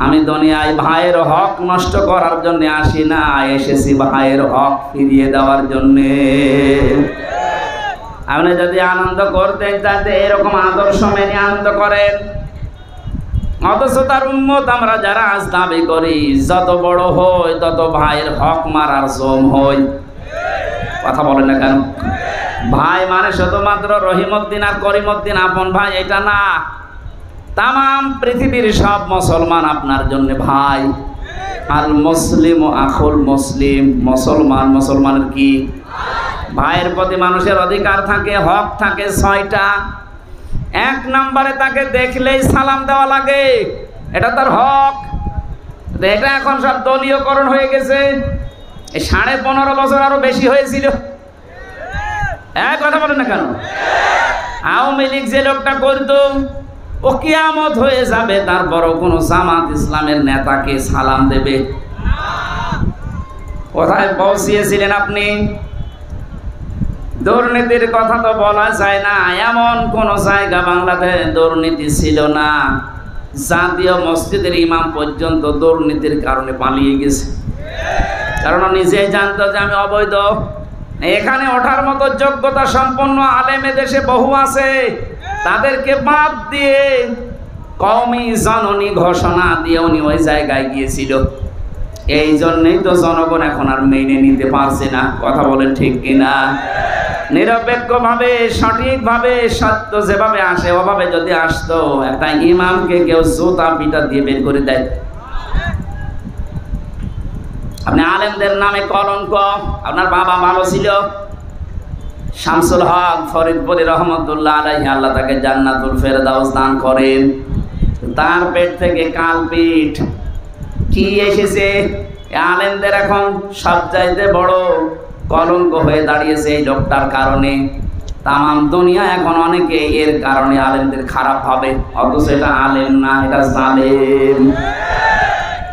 আমি দুনিয়ায় ভাইয়ের হক নষ্ট করার জন্য আসি না, এসেছি ভাইয়ের হক ফিরিয়ে দেওয়ার জন্যে। আপনি যদি আনন্দ করতেন তাতে এরকম আদর্শ মেনে আনন্দ করেন। অথচ তার উম্মত আমরা যারা আজ দাবি করি, যত বড় হই তত ভাইয়ের হক মারার জম হই। কথা বলেন না কেন? ভাই মানে শুধুমাত্র রহিমউদ্দিন আর করিমউদ্দিন আপন ভাই, এটা না। তামাম পৃথিবীর সব মুসলমান আপনার জন্য ভাই। আল মুসলিম ও আখুল মুসলিম, মুসলমান মুসলমানের কি ভাইয়ের প্রতি মানুষের অধিকার থাকে, হক থাকে 6টা। 1 নম্বরে তাকে দেখলেই সালাম দেওয়া লাগে, এটা তার হক। এটা এখন সব দলীয়করণ হয়ে গেছে। এই 15.5 বছর আরো বেশি হয়েছিল। কথা বলেন না কেন? আওয়ামী লীগ যে লোকটা করতো, ও কিয়ামত হয়ে যাবে তারপরও কোনো জামাত ইসলামের নেতাকে সালাম দেবে? কোথায় পৌঁছিয়েছিলেন আপনি? দুর্নীতির কথা তো বলা যায় না, এমন কোন জায়গা বাংলাদেশে দুর্নীতি ছিল না। জাতীয় মসজিদের ইমাম পর্যন্ত দুর্নীতির কারণে পালিয়ে গেছে, কারণ নিজেই জানতো যে আমি অবৈধ। এখানে ওঠার মতো যোগ্যতা সম্পন্ন আলেম দেশে বহু আছে, তাদেরকে বাদ দিয়ে কওমি জননী ঘোষণা দিয়ে উনি ওই জায়গায় গিয়েছিল। এই জন্যই তো জনগণ এখন আর মেনে নিতে পারছে না। কথা বলেন ঠিক কিনা? নিরপেক্ষভাবে, সঠিকভাবে, সত্য যেভাবে আসে ওভাবে যদি আসতো, একটা ইমামকে কেউ জুতা পিটা দিয়ে বের করে দেয়। আপনি আলেমদের নামে কলঙ্ক। আপনার বাবা ভালো ছিল, শামসুল হক ফরিদপুরি রহমতুল্লাহ আলাইহি, আল্লাহ তাকে জান্নাতুল ফেরদাউস দান করেন। তার পেট থেকে কালপিঠ কি এসেছে? আলেমদের এখন সবচাইতে বড় কলঙ্ক হয়ে দাঁড়িয়েছে এই লোকটার কারণে। তামাম দুনিয়া এখন অনেকে এর কারণে আলেমদের খারাপ হবে, অথচ এটা আলেম না, এটা জালেম।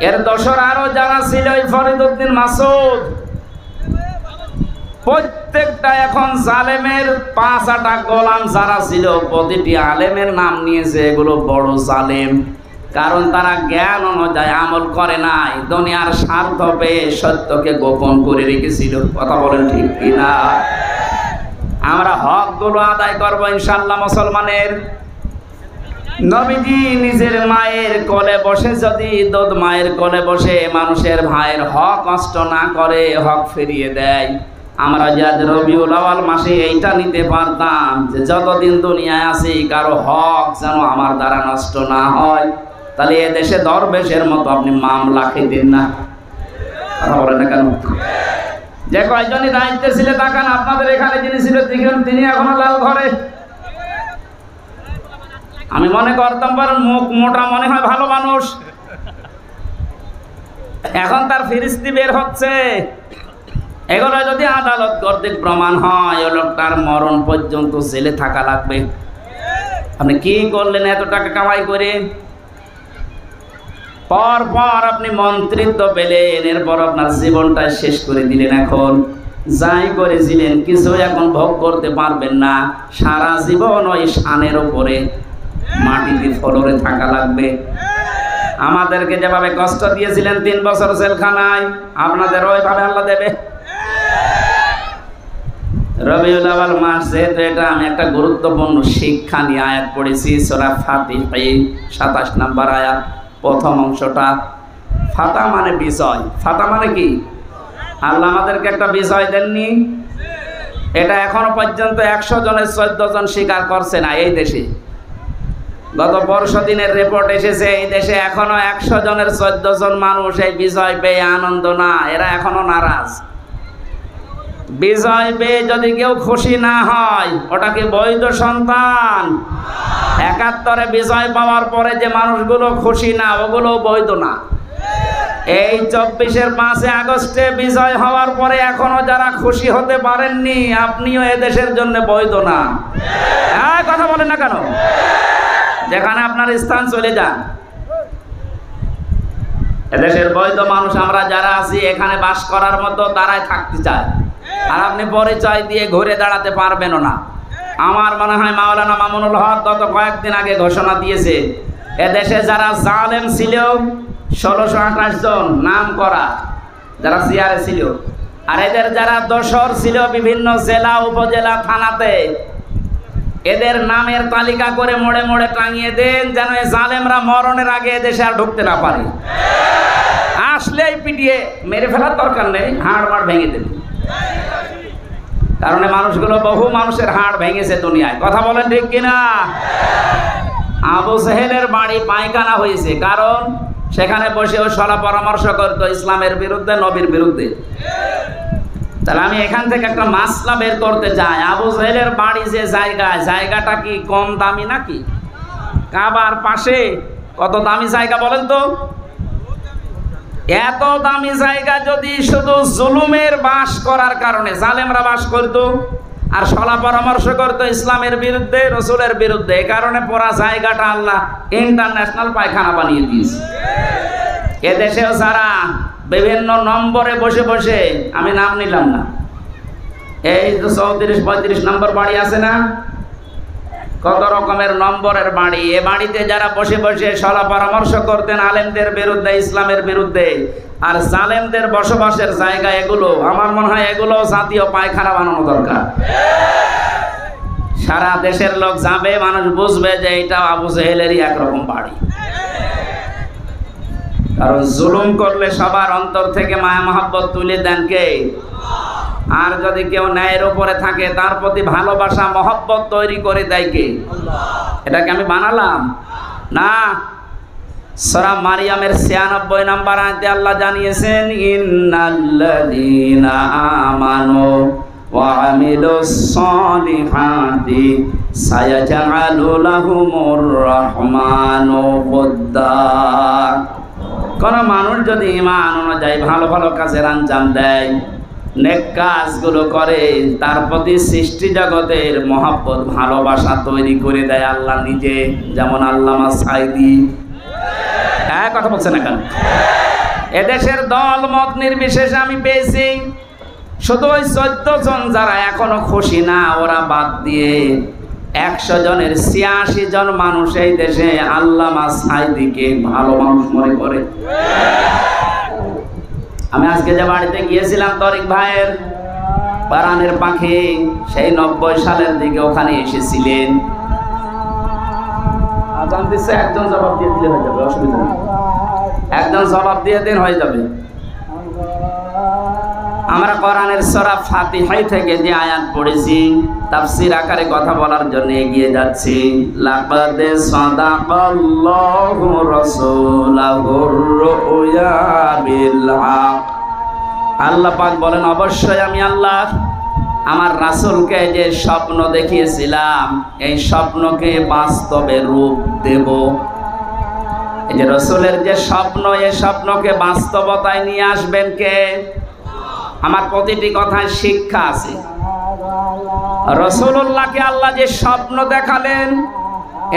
এর দোসর আরো যারা ছিল, ফরিদউদ্দিন মাসুদ, প্রত্যেকটা এখন জালেমের 5-8টা গোলাম যারা ছিল, প্রতিটি আলেমের নাম নিয়েছে, এগুলো বড় জালেম। কারণ তারা জ্ঞান অনুযায়ী আমল করে নাই, দুনিয়ার স্বার্থ পেয়ে সত্যকে গোপন করে রেখেছিল। কথা বলেন ঠিক কিনা? আমরা হকগুলো আদায় করবো ইনশাআল্লাহ। মুসলমানের নবীজি নিজের মায়ের কোলে বসে যদি দুধ মায়ের কোলে বসে মানুষের ভাইয়ের হক নষ্ট না করে, হক ফিরিয়ে দেয়, আমরা যে আজ রবিউল আউয়াল মাসে এইটা নিতে পারতাম যে যতদিন দুনিয়ায় আছি কারো হক যেন আমার দ্বারা নষ্ট না হয়, তাহলে এ দেশে দরবেশের মতো আপনি মামলা খেতেন না। কথা বলেন না কেন? যে কয়জনই দায়িত্বে ছিলেন তাকান, আপনাদের এখানে যিনি ছিলেন তিনি এখনো লাল ঘরে। আমি মনে করতাম বরং মুখ মোটা মনে হয় ভালো মানুষ, এখন তার ফিরিস্তি বের হচ্ছে। এগুলো যদি আদালত কর্তৃক প্রমাণ হয় ওই লোকটার মরণ পর্যন্ত জেলে থাকা লাগবে। আপনি কি করলেন এত টাকা কামাই করে? পর পর আপনি মন্ত্রিত্ব পেলেন, এরপর আপনার জীবনটা শেষ করে দিলেন। এখন যাই করেছিলেন কিছু এখন ভোগ করতে পারবেন না। সারা জীবন ওই শানের উপরে মাটিতে ফলরে থাকা লাগবে। আমাদেরকে যেভাবে কষ্ট দিয়েছিলেন 3 বছর জেলখানায়, আপনাদের ওইভাবে আল্লাহ দেবে। রবিউল আউয়াল মাস যেহেতু, এটা আমি একটা গুরুত্বপূর্ণ শিক্ষা নিয়ে আয়াত পড়েছি, সূরা ফাতিহা 27 নম্বর আয়াত, প্রথম অংশটা। ফাতা মানে বিজয়। ফাতা মানে কি? আল্লাহ আমাদেরকে একটা বিজয় দেননি? এটা এখনো পর্যন্ত 100 জনের 14 জন স্বীকার করছে না এই দেশে। গত 15 দিনের রিপোর্ট এসেছে এই দেশে এখনো 100 জনের 14 জন মানুষ এই বিজয় পেয়ে আনন্দ না, এরা এখনো নারাজ। বিজয় পেয়ে যদি কেউ খুশি না হয় ওটা কি বৈধ সন্তান? 71-এ বিজয় পাওয়ার পরে যে মানুষগুলো খুশি না ওগুলো বৈধ না। এই 24-এর 5 আগস্টে বিজয় হওয়ার পরে এখনো যারা খুশি হতে পারেননি আপনিও এদেশের জন্য বৈধ না। কথা বলেন না কেন? যেখানে আপনার স্থান চলে যান। এদেশের বৈধ মানুষ আমরা যারা আছি এখানে বাস করার মতো তারাই থাকতে চায়, আর আপনি পরিচয় দিয়ে ঘুরে দাঁড়াতে পারবেনও না। আমার মনে হয় মাওলানা মামুনুল হক গত কয়েকদিন আগে ঘোষণা দিয়েছে এদেশে যারা জালেম ছিল 1628 জন নাম করা যারা চেয়ারে ছিল, আর এদের যারা দোসর ছিল বিভিন্ন জেলা উপজেলা থানাতে, এদের নামের তালিকা করে মোড়ে মোড়ে টাঙিয়ে দেন যেন এই জালেমরা মরণের আগে এদেশে আর ঢুকতে না পারে। আসলেই পিটিয়ে মেরে ফেলার দরকার নেই, হাড় মাড় ভেঙে দেবে। কারণ মানুষগুলো বহু মানুষের হাড় ভেঙেছে দুনিয়ায়। কথা বলেন ঠিক কিনা? আবু জেহেলের বাড়ি পায়খানা হয়েছে, কারণ সেখানে বসেও সলা পরামর্শ করতো ইসলামের বিরুদ্ধে, নবীর বিরুদ্ধে। তাহলে আমি এখান থেকে একটা মাসলা বের করতে চাই, আবু জেহেলের বাড়ি যে জায়গাটা কি কম দামি নাকি? কাবার পাশে কত দামি জায়গা বলেন তো? এত দামি জায়গা যদি শুধু জুলুমের বাস করার কারণে জালেমরা বাস করতো আর সলা পরামর্শ করতো ইসলামের বিরুদ্ধে, রসুলের বিরুদ্ধে, এই কারণে পুরা জায়গাটা আল্লাহ ইন্টারন্যাশনাল পায়খানা বানিয়ে দিয়েছে। এদেশেও যারা বিভিন্ন নম্বরে বসে বসে, আমি নাম নিলাম না, এই 34-35 নম্বর বাড়ি আছে না, কত রকমের নম্বরের বাড়ি, এ বাড়িতে যারা বসে বসে সলা পরামর্শ করতেন আলেমদের বিরুদ্ধে, ইসলামের বিরুদ্ধে, আর জালেমদের বসবাসের জায়গা এগুলো, আমার মনে হয় এগুলো জাতীয় পায়খানা বানানো দরকার। সারা দেশের লোক যাবে, মানুষ বুঝবে যে এটা আবু জেহেলেরই একরকম বাড়ি। কারণ জুলুম করলে সবার অন্তর থেকে মায়া মহব্বত তুলে দেন কে? আর যদি কেউ ন্যায়ের উপরে থাকে তার প্রতি ভালোবাসা মহব্বত তৈরি করে দেয় কে? এটাকে আমি বানালাম না। সূরা মারিয়ামের 96 নম্বর আয়াতে আল্লাহ জানিয়েছেন ইন্নাল্লাযীনা আমানু ওয়া আমিলুস সলিহাতি সায়াজআলু লাহুমুর রাহমানু ওদ্দা। কোন মানুষ যদি ঈমান অনুযায়ী ভালো ভালো কাজের আঞ্জাম দেয়, নেক কাজগুলো করে, তার প্রতি সৃষ্টি জগতের মহব্বত ভালোবাসা তৈরি করে দেয় আল্লাহ নিজে। যেমন আল্লামা সাঈদী, কথা বলছে না কেন? এদেশের দল মত নির্বিশেষে আমি পেয়েছি শুধু ওই 14 জন যারা এখনো খুশি না, ওরা বাদ দিয়ে 100 জনের 86 জন মানুষ এই দেশে আল্লামা সাঈদীকে ভালো মানুষ মনে করে। আমি আজকে যে বাড়িতে গিয়েছিলাম তরিক ভাইয়ের পারানের পাখি, সেই 90 সালের দিকে ওখানে এসেছিলেন। আজান দিচ্ছে, একজন জবাব দিয়ে দিলে হয়ে যাবে, অসুবিধা নেই। একজন জবাব দিয়ে দিন, হয়ে যাবে। আমরা কোরআনের সূরা ফাতিহা থেকে যে আয়াত পড়েছি, তাফসীর আকারে কথা বলার জন্য এগিয়ে যাচ্ছি। লাকাদ সাদাকাল্লাহু রাসূলাহুর রুয়া বিল হক। আল্লাহ পাক বলেন, অবশ্যই আমি আল্লাহ আমার রাসূলকে যে স্বপ্ন দেখিয়েছিলাম, এই স্বপ্নকে বাস্তবে রূপ দেব। এই যে রাসূলের যে স্বপ্ন, এই স্বপ্নকে বাস্তবতায় নিয়ে আসবেন কে? আমার প্রতিটি কথায় শিক্ষা আছে। রাসূলুল্লাহকে আল্লাহ যে স্বপ্ন দেখালেন,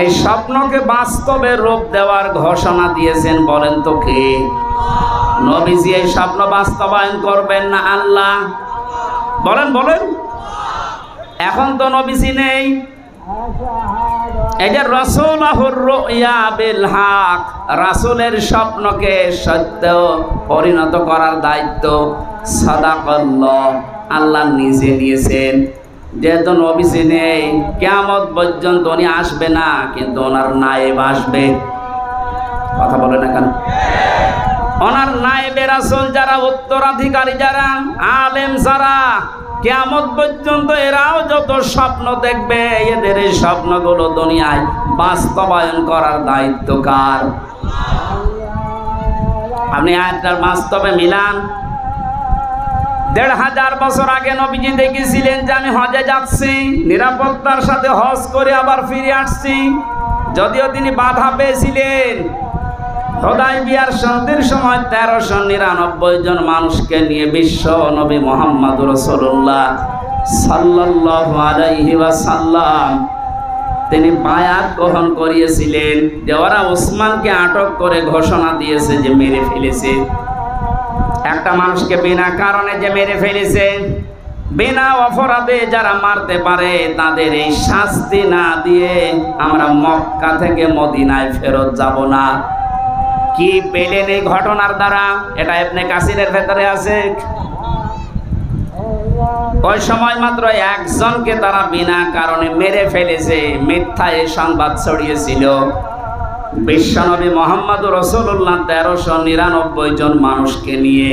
এই স্বপ্নকে বাস্তবে রূপ দেওয়ার ঘোষণা দিয়েছেন, বলেন তো কে? নবীজি এই স্বপ্ন বাস্তবায়ন করবেন না আল্লাহ? বলেন বলেন। এখন তো নবীজি নেই। এই যে রাসূলুর রুয়া বিল হক, রাসূলের স্বপ্নকে সত্য পরিণত করার দায়িত্ব সাদাকাল্লাহ আল্লাহ নিজে নিয়েছেন। যেহেতু নবীজি নেই, কিয়ামত পর্যন্ত উনি আসবে না, কিন্তু ওনার নায়েব আসবে। কথা বলে না কেন? ওনার নায়েবে রাসূল যারা, উত্তরাধিকারী যারা, আলেম যারা, কিয়ামত পর্যন্ত এরাও যত স্বপ্ন দেখবে, এদের এই স্বপ্নগুলো দুনিয়ায় বাস্তবায়ন করার দায়িত্ব কার? আপনি আয়াতটার বাস্তবে মিলান। ১৫০০ বছর আগে নবীজি দেখেছিলেন যে আমি হজে যাচ্ছি, নিরাপত্তার সাথে হজ করে আবার ফিরে আসছি। যদিও তিনি বাধা পেয়েছিলেন। হুদায়বিয়ার সন্ধির সময় ১৩৯৯ জন মানুষকে নিয়ে বিশ্ব নবী মুহাম্মদুর রাসূলুল্লাহ সাল্লাল্লাহু আলাইহি ওয়াসাল্লাম তিনি বায়াত গ্রহণ করিয়েছিলেন যে ওরা ওসমানকে আটক করে ঘোষণা দিয়েছে যে মেরে ফেলেছে। একটা মানুষকে বিনা কারণে যে মেরে ফেলেছে, বিনা অপরাধে যারা মারতে পারে, তাদের এই শাস্তি না দিয়ে আমরা মক্কা থেকে মদিনায় ফেরত যাব না। কি পেলেন এই ঘটনার দ্বারা? এটা ইবনে কাসিরের ভেতরে আছে। ওই সময় মাত্র একজনকে তারা বিনা কারণে মেরে ফেলেছে, মিথ্যা এই সংবাদ ছড়িয়েছিল। বিশ্বনবী মুহাম্মদুর রাসূলুল্লাহ ১৩৯৯ জন মানুষকে নিয়ে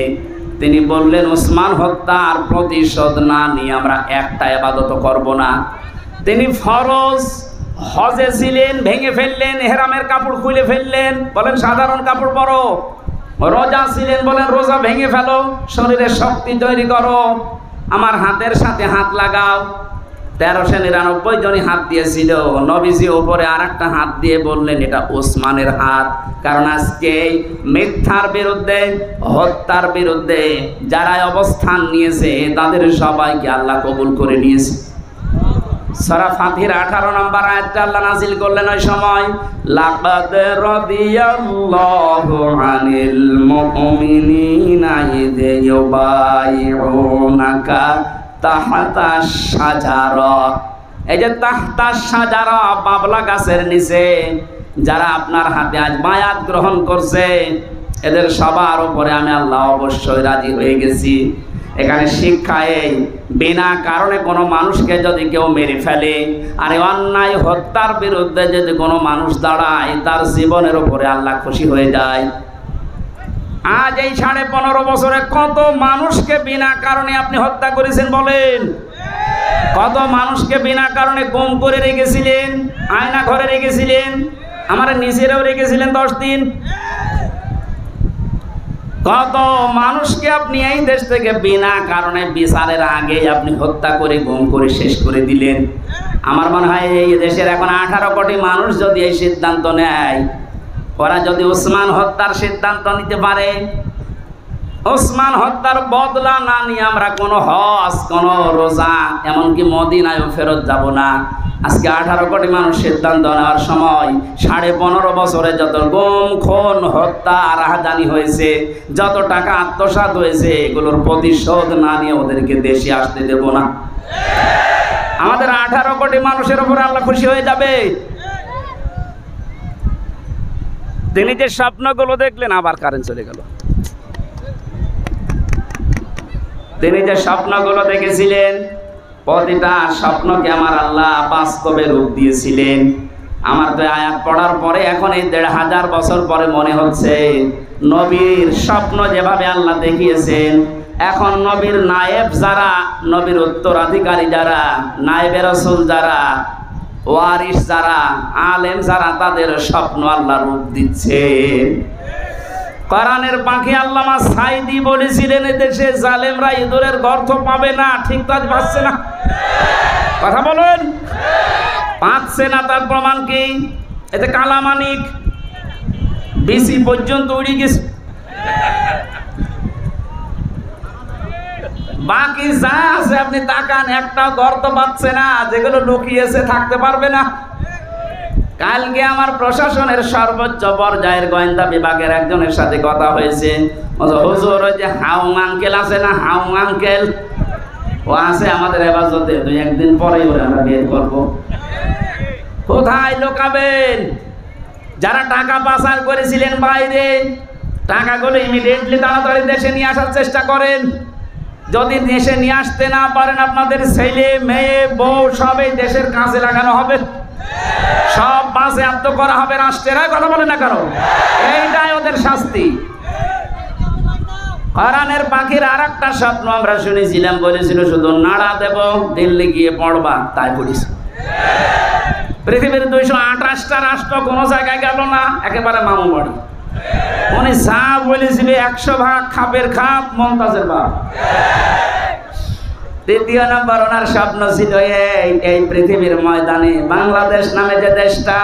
তিনি বললেন, ওসমান হত্যার প্রতিশোধ না নিয়ে আমরা একটা ইবাদত করব না। তিনি ফরজ হজে ছিলেন, ভেঙে ফেললেন, ইহরামের কাপড় খুলে ফেললেন, বলেন সাধারণ কাপড় পরো। রোজা ছিলেন, বলেন রোজা ভেঙে ফেলো, শরীরে শক্তি তৈরি করো, আমার হাতের সাথে হাত লাগাও। ১৩৯৯ জনই হাত দিয়েছিল। নবীজি উপরে আর একটা হাত দিয়ে বললেন, এটা ওসমানের হাত। কারণ আজকে মিথ্যার বিরুদ্ধে, হত্যার বিরুদ্ধে যারা অবস্থান নিয়েছে, তাদের সবাইকে আল্লাহ কবুল করে নিয়েছে। সূরা ফাতিহার ১৮ নম্বর আয়াতটা আল্লাহ নাযিল করলেন ওই সময়, লাকাদ রাদিয়াল্লাহু আনিল মুমিনিনা ইয ইউবাইউনাকা তাহতা শাজারা। এই যে তাহতা শাজারা, বাবলা গাছের নিচে যারা আপনার হাতে আজ বায়াত গ্রহণ করছে, এদের সবার উপরে আমি আল্লাহ অবশ্যই রাজি হয়ে গেছি। এখানে শিক্ষা এই, বিনা কারণে কোনো মানুষকে যদি কেউ মেরে ফেলে, আর অন্যায় হত্যার বিরুদ্ধে যদি কোনো মানুষ দাঁড়ায়, তার জীবনের উপরে আল্লাহ খুশি হয়ে যায়। আজ এই ১৫.৫ বছরে কত মানুষকে বিনা কারণে আপনি হত্যা করেছেন বলেন? কত মানুষকে বিনা কারণে গুম করে রেখেছিলেন, আয়না ঘরে রেখেছিলেন, আমার নিজেরাও রেখেছিলেন 10 দিন। কত মানুষকে আপনি এই দেশ থেকে বিনা কারণে বিচারের আগে আপনি হত্যা করে গুম করে শেষ করে দিলেন। আমার মনে হয় এই দেশের এখন 18 কোটি মানুষ যদি এই সিদ্ধান্ত নেয়, ওরা যদি ওসমান হত্যার সিদ্ধান্ত নিতে পারে, ওসমান হত্যার বদলা না নিয়ে আমরা কোনো হজ, কোনো রোজা, এমনকি মদিনায়ও ফেরত যাব না। আজকে 18 কোটি মানুষ সিদ্ধান্ত নেওয়ার সময় 15.5 বছরে যত গুম, খুন, হত্যা, রাহাজানি হয়েছে, যত টাকা আত্মসাৎ হয়েছে, এগুলোর প্রতিশোধ না নিয়ে ওদেরকে দেশে আসতে দেব না। আমাদের 18 কোটি মানুষের উপরে আল্লাহ খুশি হয়ে যাবে। তিনি যে স্বপ্নগুলো দেখলেন, আবার কারেন্ট চলে গেল। তিনি যে স্বপ্নগুলো দেখেছিলেন, প্রতিটা স্বপ্নকে আমার আল্লাহ বাস্তবে রূপ দিয়েছিলেন। আমার তো আয়াত পড়ার পরে এখন এই ১৫০০ বছর পরে মনে হচ্ছে নবীর স্বপ্ন যেভাবে আল্লাহ দেখিয়েছেন, এখন নবীর নায়েব যারা, নবীর উত্তরাধিকারী যারা, নায়েবে রাসূল যারা, ওয়ারিস যারা, আলেম যারা, তাদের স্বপ্ন আল্লাহ রূপ দিচ্ছে। কোরআনের পাখি আল্লামা সাইদি বলেছিলেন, এদেশে জালেমরা ইঁদুরের গর্ত পাবে না। ঠিক কাজ পাচ্ছে না? কথা বলুন। পাচ্ছে না, তার প্রমাণ কি? এতে কালামানিক বিসি পর্যন্ত উড়ে গেছে, বাকি যা আছে আপনি তাকান, একটা গর্ত পাচ্ছে না, যেগুলো লুকিয়েছে থাকতে পারবে না। কালকে আমার প্রশাসনের সর্বোচ্চ পর্যায়ের গোয়েন্দা বিভাগের একজনের সাথে কথা হয়েছে। হুজুর, ওই যে হাউং আঙ্কেল আছে না, হাউং আঙ্কেল, ও আছে আমাদের হেফাজতে, ২-১ দিন পরেই ওরা আমরা বের করবো। কোথায় লুকাবেন? যারা টাকা পাচার করেছিলেন বাইরে, টাকাগুলো ইমিডিয়েটলি তাড়াতাড়ি দেশে নিয়ে আসার চেষ্টা করেন। যদি দেশে নিয়ে আসতে না পারেন, আপনাদের ছেলে মেয়ে বউ সবই দেশের কাজে লাগানো হবে, সব বাজেয়াপ্ত করা হবে রাষ্ট্রের। কথা বলে না কারো, এইটাই ওদের শাস্তি। কোরআনের পাখির আর একটা স্বপ্ন আমরা শুনেছিলাম, বলেছিল শুধু নাড়া দেব, দিল্লি গিয়ে পড়বা, তাই পড়িস। পৃথিবীর ২২৮টা রাষ্ট্র কোনো জায়গায় গেল না, একেবারে মামু বাড়ি। উনি যা বলেছিল ১০০ ভাগ খাপের খাপ, মমতাজের বাপ। তৃতীয় নম্বর ওনার স্বপ্ন ছিল এই পৃথিবীর ময়দানে বাংলাদেশ নামে যে দেশটা,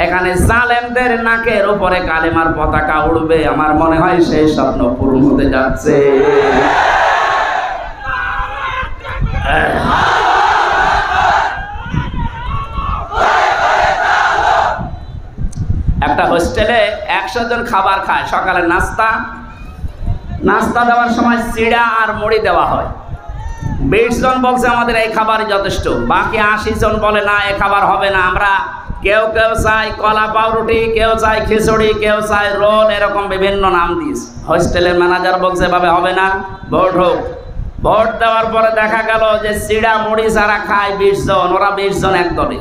এখানে জালেমদের নাকের উপরে কালেমার পতাকা উড়বে। আমার মনে হয় সেই স্বপ্ন পূরণ হতে যাচ্ছে। একটা হোস্টেলে ১০০ জন খাবার খায়, সকালে নাস্তা দেওয়ার সময় চিড়া আর মুড়ি দেওয়া হয়। ২০ জন বলছে আমাদের এই খাবারই যথেষ্ট, বাকি ৮০ জন বলে না, এ খাবার হবে না। আমরা কেউ চাই কলা পাউরুটি, কেউ চাই খিচুড়ি, কেউ চাই রোল, এরকম বিভিন্ন নাম দিস। হোস্টেলের ম্যানেজার বলছে এভাবে হবে না, ভোট হোক। ভোট দেওয়ার পরে দেখা গেল যে চিড়া মুড়ি যারা খায় ২০ জন, ওরা ২০ জন এক দলে।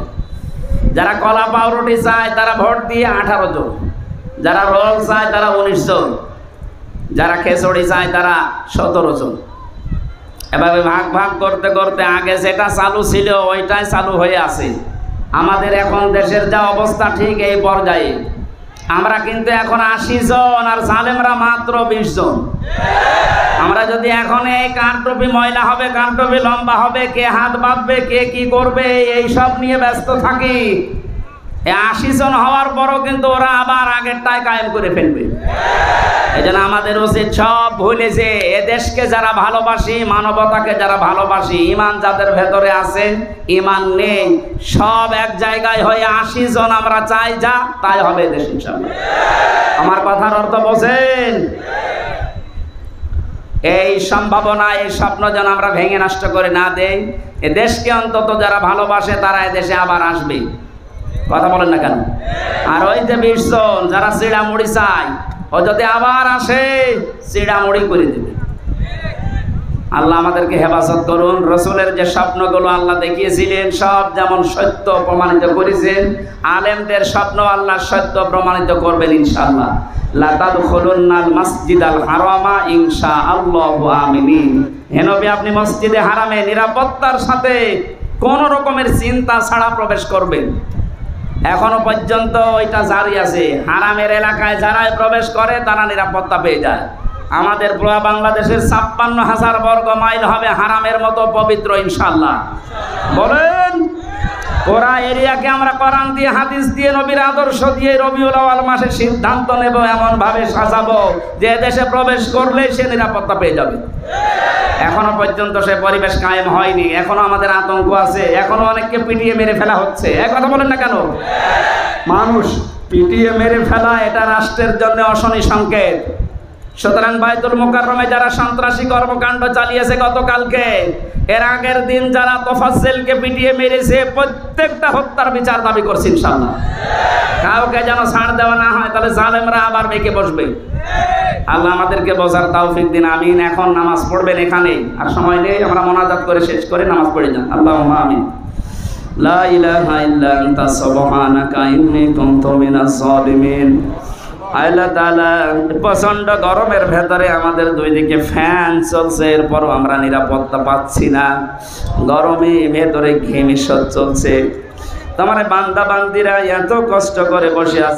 যারা কলা পাউরুটি চায় তারা ভোট দিয়ে ১৮ জন, যারা রোল চায় তারা ১৯ জন, যারা খিচুড়ি চায় তারা ১৭ জন। এভাবে ভাগ ভাগ করতে করতে আগে যেটা চালু ছিল ওইটাই চালু হয়ে আছে। আমাদের এখন দেশের যা অবস্থা ঠিক এই পর্যায়ে, আমরা কিন্তু এখন ৮০ জন আর জালেমরা মাত্র ২০ জন। আমরা যদি এখন এই কার টুপি ময়লা হবে, কার টুপি লম্বা হবে, কে হাত বাঁধবে, কে কি করবে, এই সব নিয়ে ব্যস্ত থাকি, ৮০ জন হওয়ার পরও কিন্তু ওরা আবার আগেরটাই কায়েম করে ফেলবে। এই জন্য আমাদের উচিত সব ভুলে যে এ দেশকে যারা ভালোবাসি, মানবতাকে যারা ভালোবাসি, ইমান যাদের ভেতরে আছে, ইমান নেই, সব এক জায়গায় হয়ে ৮০ জন আমরা চাই, যা তাই হবে দেশ ইনশাআল্লাহ। আমার কথার অর্থ বোঝেন? এই সম্ভাবনা, এই স্বপ্ন যেন আমরা ভেঙে নষ্ট করে না দেই। এ দেশকে অন্তত যারা ভালোবাসে তারা এ দেশে আবার আসবে। কথা বলেন না কেন? আর ওই যে ২০ জন যারা চিড়া মুড়ি চায়, ও যদি আবার আসে চিড়া মুড়ি করে দেবে। আল্লাহ আমাদেরকে হেফাজত করুন। রসুলের যে স্বপ্নগুলো আল্লাহ দেখিয়েছিলেন সব যেমন সত্য প্রমাণিত করেছেন, আলেমদের স্বপ্ন আল্লাহ সত্য প্রমাণিত করবেন ইনশাআল্লাহ। লা তাদখুলুন্নাল মাসজিদাল হারামা ইনশাআল্লাহু আমিনিন। হে নবী, আপনি মসজিদে হারামে নিরাপত্তার সাথে কোন রকমের চিন্তা ছাড়া প্রবেশ করবেন। এখনো পর্যন্ত ওইটা জারি আছে। হারামের এলাকায় যারাই প্রবেশ করে তারা নিরাপত্তা পেয়ে যায়। আমাদের পুরো বাংলাদেশের ৫৬,০০০ বর্গ মাইল হবে হারামের মতো পবিত্র ইনশাআল্লাহ। বলেন, পুরা এরিয়াকে আমরা কোরআন দিয়ে, হাদিস দিয়ে, নবীর আদর্শ দিয়ে রবিউল আউয়াল মাসে সিদ্ধান্ত নেব, এমন ভাবে সাজাবো যে দেশে প্রবেশ করলে সে নিরাপত্তা পেয়ে যাবে। এখনো পর্যন্ত সে পরিবেশ কায়েম হয়নি, এখনো আমাদের আতঙ্ক আছে, এখনো অনেককে পিটিয়ে মেরে ফেলা হচ্ছে। এক কথা বলেন না কেন? মানুষ পিটিয়ে মেরে ফেলা এটা রাষ্ট্রের জন্য অশনি সংকেত। সুতরাং বাইতুল মুকাররমে যারা সন্ত্রাসী কর্মকাণ্ড চালিয়েছে গতকালকে, এর আগের দিন যারা তোফাজ্জেলকে পিটিয়ে মেরেছে, প্রত্যেকটা হত্যার বিচার দাবি করছে ইনশাআল্লাহ। কাউকে যেন ছাড় দেওয়া না হয়, তাহলে জালেমরা আবার বেঁকে বসবে। আল্লাহ আমাদেরকে বোঝার তৌফিক দিন, আমিন। এখন নামাজ পড়বেন এখানে, আর সময় নেই, আমরা মোনাজাত করে শেষ করে নামাজ পড়ে যান। আল্লাহুম্মা আমিন। লা ইলাহা ইল্লা আনতা সুবহানাকা ইন্নী কুনতু মিনাজ জালিমিন। আল্লাহ তাআলা প্রচন্ড গরমের ভেতরে আমাদের দুই দিকে ফ্যান চলছে, এরপরও আমরা নিরাপত্তা পাচ্ছি না। গরমে ভেতরে ঘেমে চলছে। তোমার বান্দা বান্দিরা এত কষ্ট করে বসে আছে।